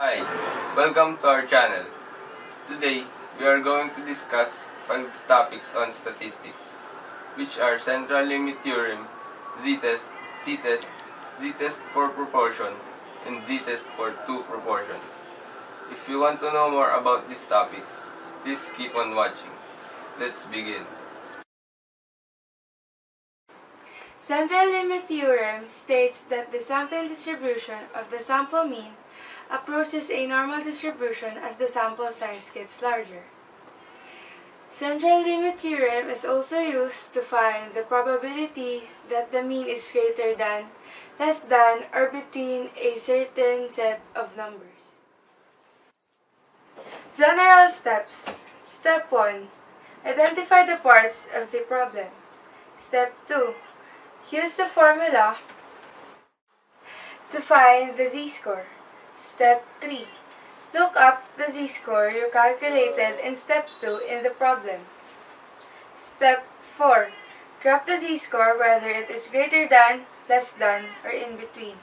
Hi, welcome to our channel. Today, we are going to discuss 5 topics on statistics, which are central limit theorem, z-test, t-test, z-test for proportion, and z-test for two proportions. If you want to know more about these topics, please keep on watching. Let's begin. Central limit theorem states that the sampling distribution of the sample mean approaches a normal distribution as the sample size gets larger. Central limit theorem is also used to find the probability that the mean is greater than, less than, or between a certain set of numbers. General steps. Step 1. Identify the parts of the problem. Step 2. Use the formula to find the z-score. Step 3. Look up the z-score you calculated in Step 2 in the problem. Step 4. Graph the z-score whether it is greater than, less than, or in between.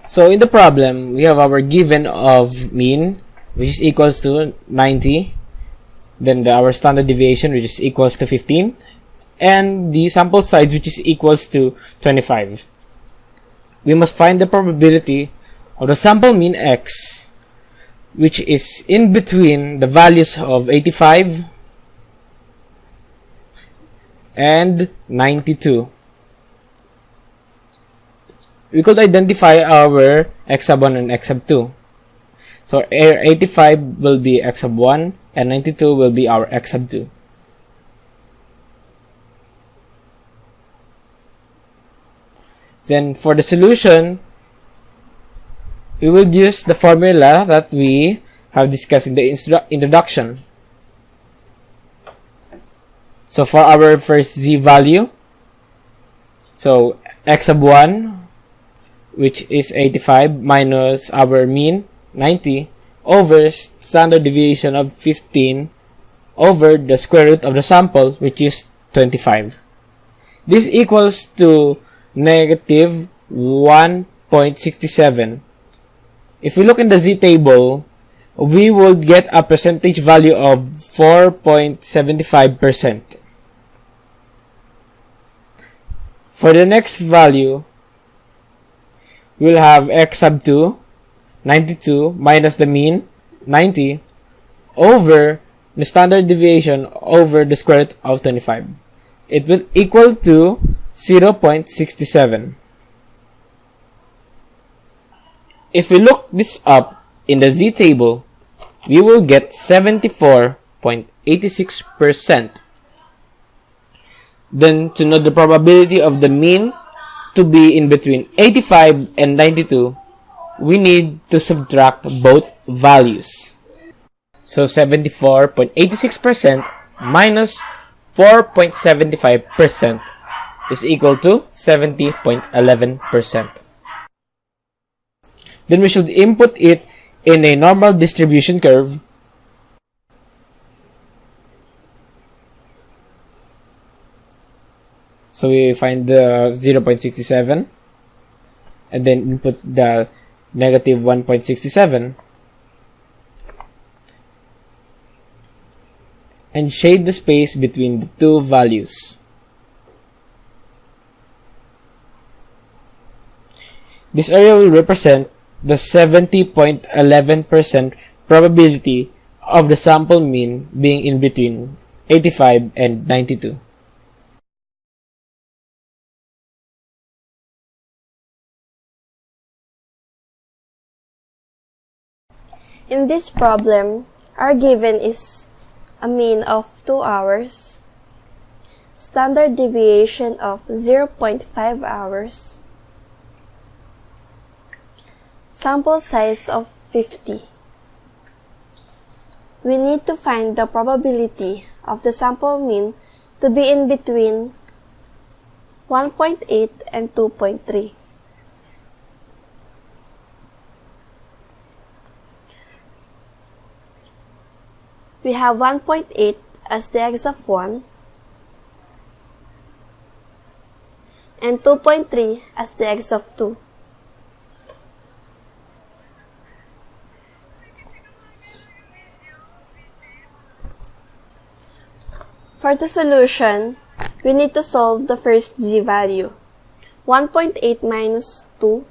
So in the problem, we have our given of mean, which is equals to 90. Then our standard deviation, which is equals to 15. And the sample size, which is equals to 25. We must find the probability of the sample mean x, which is in between the values of 85 and 92. We could identify our x sub 1 and x sub 2. So 85 will be x sub 1 and 92 will be our x sub 2. Then for the solution, we will use the formula that we have discussed in the introduction. So for our first z value, so x sub 1, which is 85, minus our mean, 90, over standard deviation of 15 over the square root of the sample, which is 25. This equals to negative 1.67. If we look in the z table, we will get a percentage value of 4.75%. For the next value, we'll have x sub 2, 92, minus the mean, 90, over the standard deviation over the square root of 25. It will equal to 0.67. If we look this up in the z table, we will get 74.86%. Then, to know the probability of the mean to be in between 85 and 92, we need to subtract both values. So 74.86% minus 4.75% is equal to 70.11%. Then we should input it in a normal distribution curve. So we find the 0.67 and then input the negative 1.67 and shade the space between the two values. This area will represent the 70.11% probability of the sample mean being in between 85 and 92. In this problem, our given is a mean of 2 hours, standard deviation of 0.5 hours, sample size of 50. We need to find the probability of the sample mean to be in between 1.8 and 2.3. We have 1.8 as the x of 1 and 2.3 as the x of 2. For the solution, we need to solve the first z value. 1.8 minus 2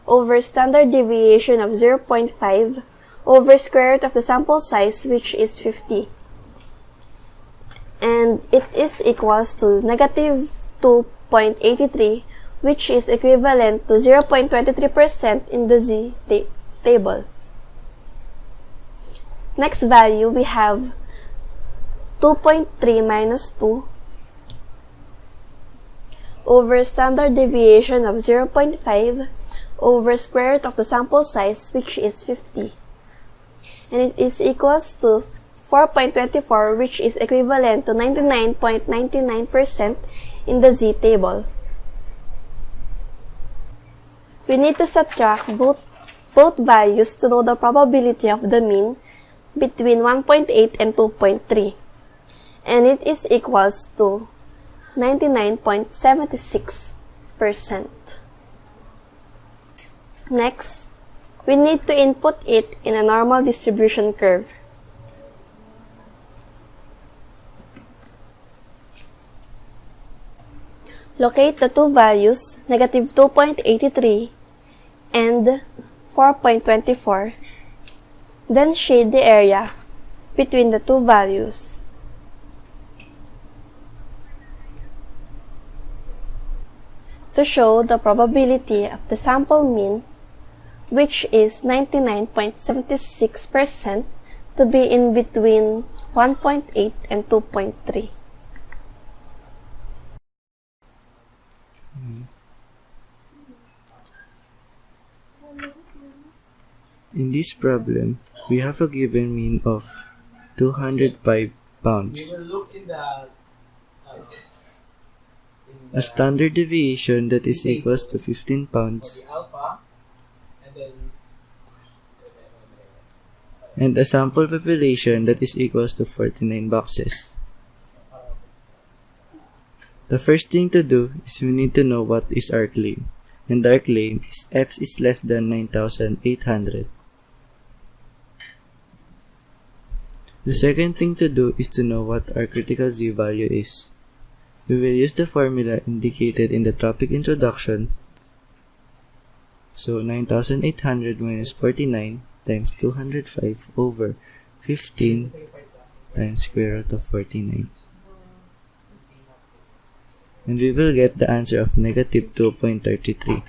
over standard deviation of 0.5 over square root of the sample size, which is 50. And it is equals to negative 2.83, which is equivalent to 0.23% in the z table. Next value, we have 2.3 minus 2 over standard deviation of 0.5 over square root of the sample size, which is 50. And it is equals to 4.24, which is equivalent to 99.99% in the z table. We need to subtract both values to know the probability of the mean between 1.8 and 2.3. And it is equals to 99.76%. Next, we need to input it in a normal distribution curve. Locate the two values, negative 2.83 and 4.24. Then shade the area between the two values. To show the probability of the sample mean, which is 99.76%, to be in between 1.8 and 2.3. In this problem, we have a given mean of 205 pounds, a standard deviation that is equals to 15 pounds, and a sample population that is equals to 49 boxes. The first thing to do is we need to know what is our claim, and our claim is x is less than 9,800. The second thing to do is to know what our critical z value is. We will use the formula indicated in the topic introduction. So 9,800 minus 49 times 205 over 15 times square root of 49. And we will get the answer of negative 2.33.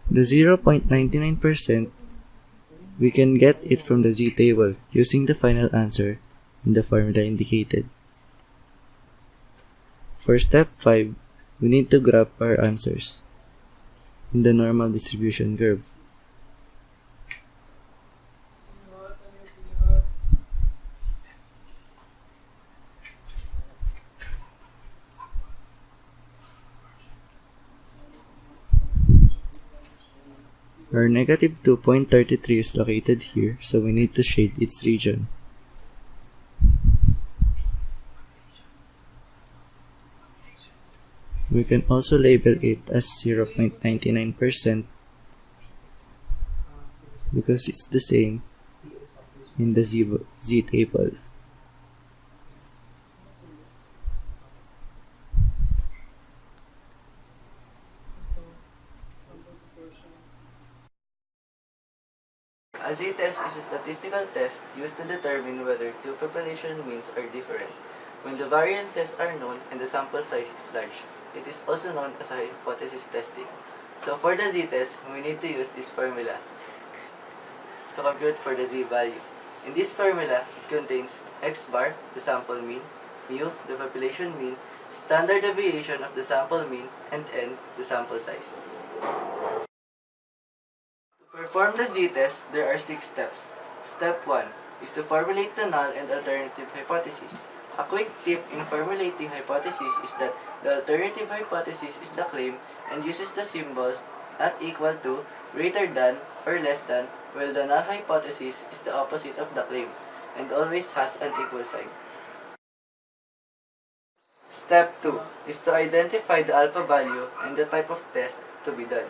The 0.99%, we can get it from the z table using the final answer in the formula indicated. For step 5, we need to graph our answers in the normal distribution curve. Our negative 2.33 is located here, so we need to shade its region. We can also label it as 0.99% because it's the same in the z table. A z-test is a statistical test used to determine whether two population means are different. When the variances are known and the sample size is large, it is also known as a hypothesis testing. So for the z-test, we need to use this formula to compute for the z value. In this formula, it contains x bar, the sample mean, mu, the population mean, standard deviation of the sample mean, and n, the sample size. To perform the z-test, there are 6 steps. Step 1 is to formulate the null and alternative hypothesis. A quick tip in formulating hypothesis is that the alternative hypothesis is the claim and uses the symbols not equal to, greater than, or less than, while the null hypothesis is the opposite of the claim and always has an equal sign. Step 2 is to identify the alpha value and the type of test to be done.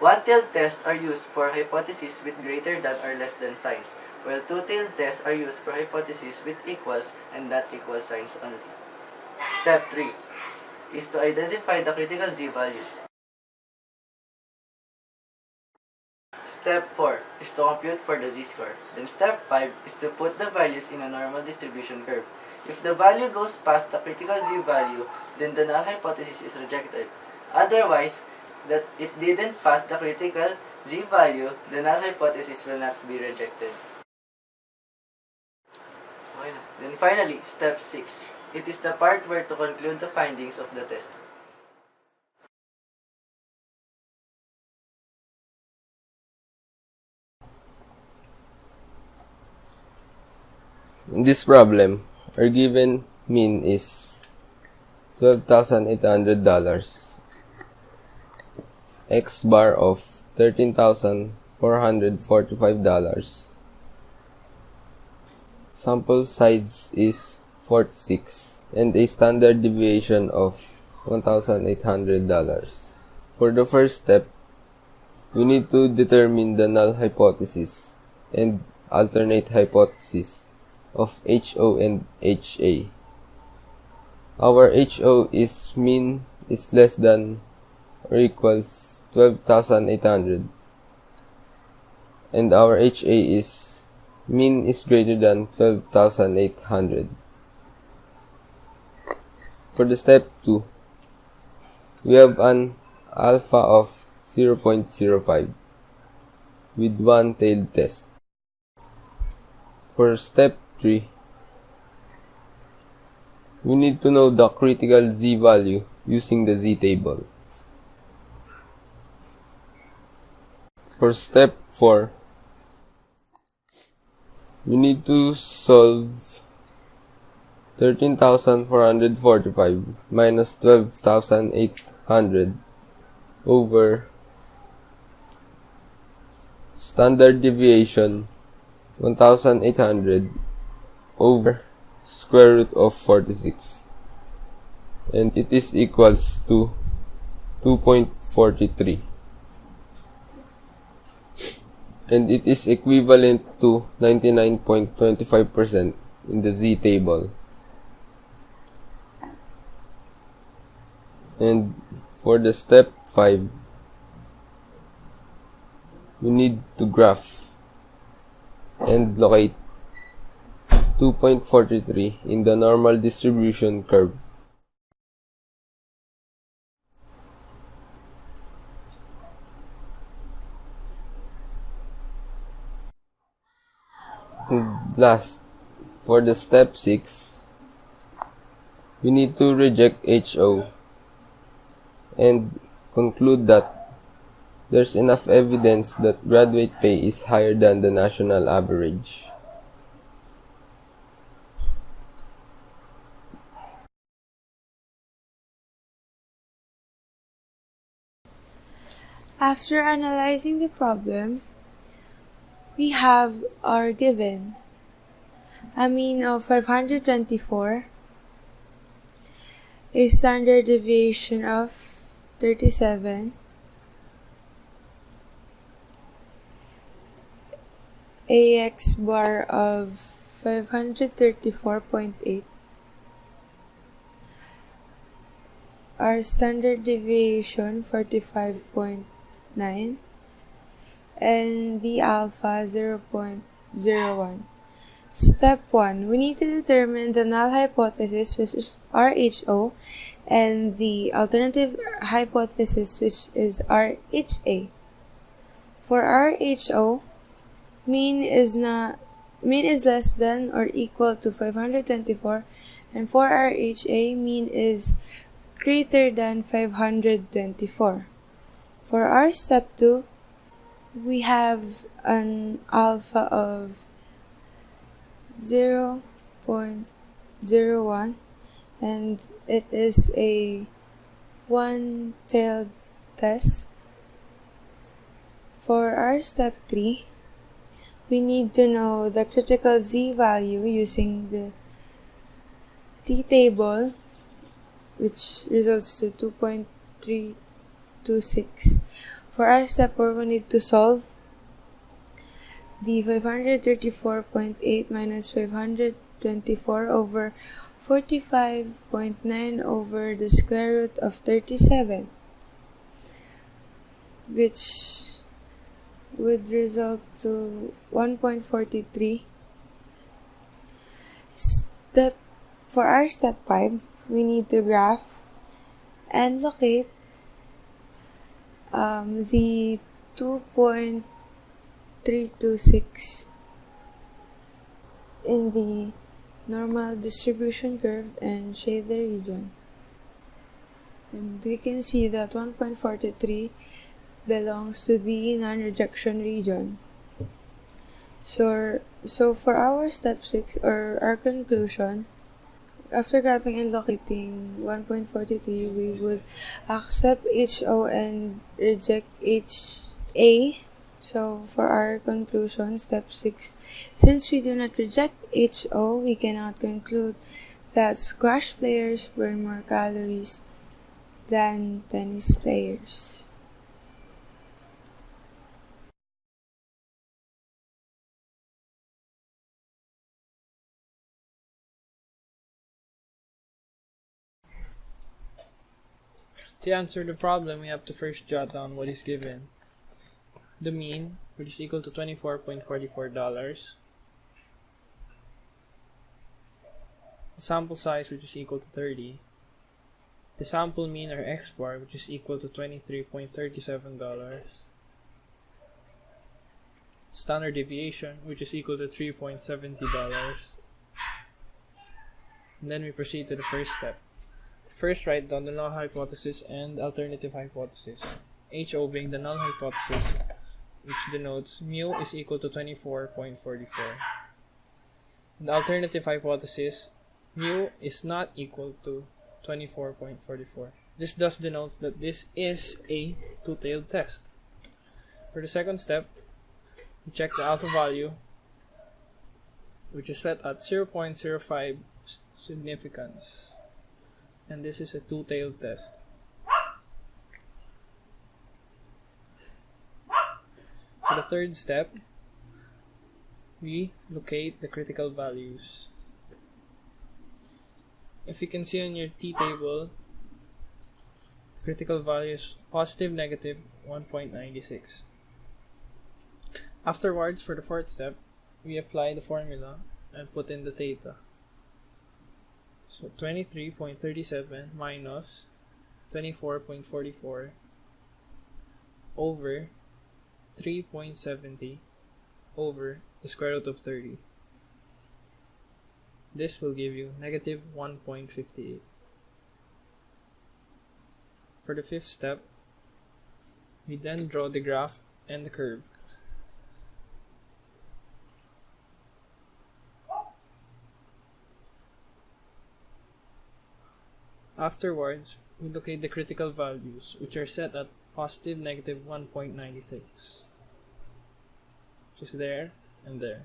One-tailed tests are used for hypotheses with greater than or less than signs, while two-tailed tests are used for hypotheses with equals and not equal signs only. Step 3 is to identify the critical z-values. Step 4 is to compute for the z-score. Then step 5 is to put the values in a normal distribution curve. If the value goes past the critical z-value, then the null hypothesis is rejected. Otherwise, that it didn't pass the critical z-value, the null hypothesis will not be rejected. Okay. Then finally, step 6. It is the part where to conclude the findings of the test. In this problem, our given mean is $12,800, X bar of $13,445, sample size is 46, and a standard deviation of $1,800. For the first step, we need to determine the null hypothesis and alternate hypothesis of HO and HA. Our HO is mean is less than or equals 12,800, and our HA is mean is greater than 12,800. For the step 2, we have an alpha of 0.05 with one-tailed test. For step 3, we need to know the critical z-value using the z-table. For step 4, we need to solve 13,445 minus 12,800 over standard deviation 1,800 over square root of 46, and it is equals to 2.43, and it is equivalent to 99.25% in the z-table. And for the step 5, we need to graph and locate 2.43 in the normal distribution curve. And last, for the step 6, we need to reject HO and conclude that there's enough evidence that graduate pay is higher than the national average. After analyzing the problem, we have our given a mean of 524, a standard deviation of 37, a X bar of 534.8, our standard deviation 45.9, and the alpha 0.01. Step 1. We need to determine the null hypothesis, which is RHO, and the alternative hypothesis, which is RHA. For RHO, mean is less than or equal to 524, and for RHA, mean is greater than 524. For our step 2, we have an alpha of 0.01, and it is a one-tailed test. For our step 3, we need to know the critical z value using the t-table which results to 2.326. For our step 4, we need to solve the 534.8 minus 524 over 45.9 over the square root of 37, which would result to 1.43. For our step 5, we need to graph and locate the 2.326 in the normal distribution curve and shade the region. And we can see that 1.43 belongs to the non-rejection region. So for our step 6, or our conclusion, after graphing and locating 1.43, we would accept HO and reject HA. So for our conclusion, step 6, since we do not reject HO, we cannot conclude that squash players burn more calories than tennis players. To answer the problem, we have to first jot down what is given. The mean, which is equal to $24.44. The sample size, which is equal to 30. The sample mean, or X bar, which is equal to $23.37. Standard deviation, which is equal to $3.70. And then we proceed to the first step. First, write down the null hypothesis and alternative hypothesis. HO being the null hypothesis, which denotes mu is equal to 24.44. The alternative hypothesis, mu is not equal to 24.44. This thus denotes that this is a two-tailed test. For the second step, we check the alpha value, which is set at 0.05 significance. And this is a two-tailed test. For the third step, we locate the critical values. If you can see on your t-table, the critical value is positive, negative 1.96. Afterwards, for the fourth step, we apply the formula and put in the theta. So 23.37 minus 24.44 over 3.70 over the square root of 30. This will give you negative 1.58. For the fifth step, we then draw the graph and the curve. Afterwards, we locate the critical values, which are set at positive, negative 1.96, which is there and there.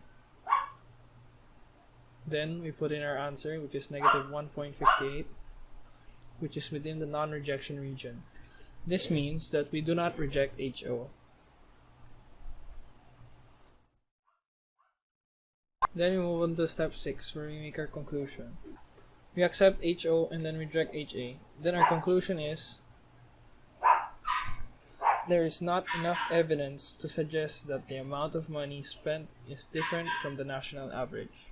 Then we put in our answer, which is negative 1.58, which is within the non-rejection region. This means that we do not reject HO. Then we move on to step 6, where we make our conclusion. We accept HO and then reject HA. Then our conclusion is there is not enough evidence to suggest that the amount of money spent is different from the national average.